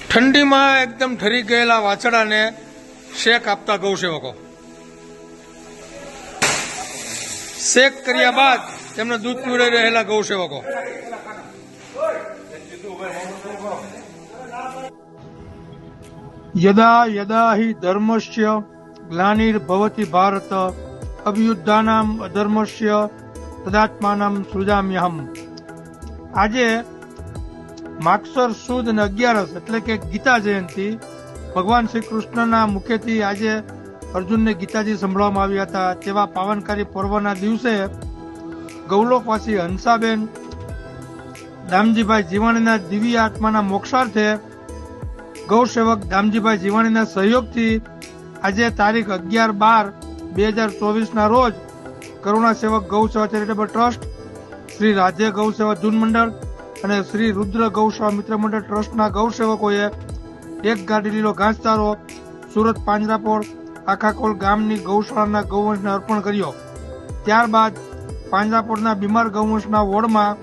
ઠંડીમાં એકદમ ઠરી ગયેલા વાછડાને શેક આપતા ગૌસેવકો શેક કર્યા બાદ તેમને દૂધ પીવડાવી રહેલા ગૌસેવકો યદા યદા હિ ધર્મસ્ય ગ્લાનિર્ભવતિ ભારત અભ્યુત્થાનમ અધર્મસ્ય તદાત્માનમ સૃજામ્યહમ। આજે માગસર સુદ અને 11 એટલે કે ગીતા જયંતિ ભગવાન શ્રી કૃષ્ણના મુખેથી આજે અર્જુનને ગીતાજી સંભળાવવામાં આવ્યા હતા। તેવા પાવનકારી પર્વના દિવસે ગૌલોકવાસી હંસાબેન દામજીભાઈ જીવાણીના દિવ્ય આત્માના મોક્ષાર્થે ગૌસેવક દામજીભાઈ જીવાણીના સહયોગથી આજે તારીખ 11/12/2024 ના રોજ કરુણા સેવક ગૌસેવા ચેરિટેબલ ટ્રસ્ટ, શ્રી રાજ્ય ગૌસેવા જૂન મંડળ અને શ્રી રુદ્ર ગૌસેવા મિત્ર મંડળ ટ્રસ્ટના ગૌસેવકોએ એક ગાડી લીલો ઘાસચારો સુરત પાંજરાપોળ આખાકોલ ગામની ગૌશાળાના ગૌવંશને અર્પણ કર્યો। ત્યારબાદ પાંજરાપોળના બીમાર ગૌવંશના વોર્ડમાં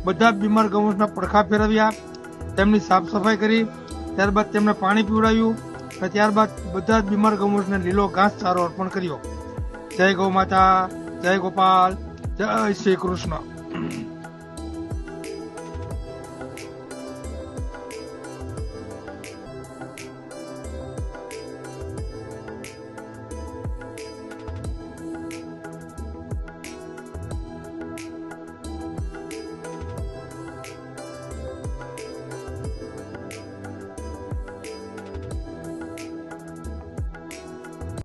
બધા બીમાર ગૌવંશના પડખા ફેરવ્યા, તેમની સાફ સફાઈ કરી, ત્યારબાદ તેમને પાણી પીવડાવ્યું અને ત્યારબાદ બધા જ બીમાર ગૌવંશને લીલો ઘાસચારો અર્પણ કર્યો। જય ગૌ માતા, જય ગોપાલ, જય શ્રી કૃષ્ણ।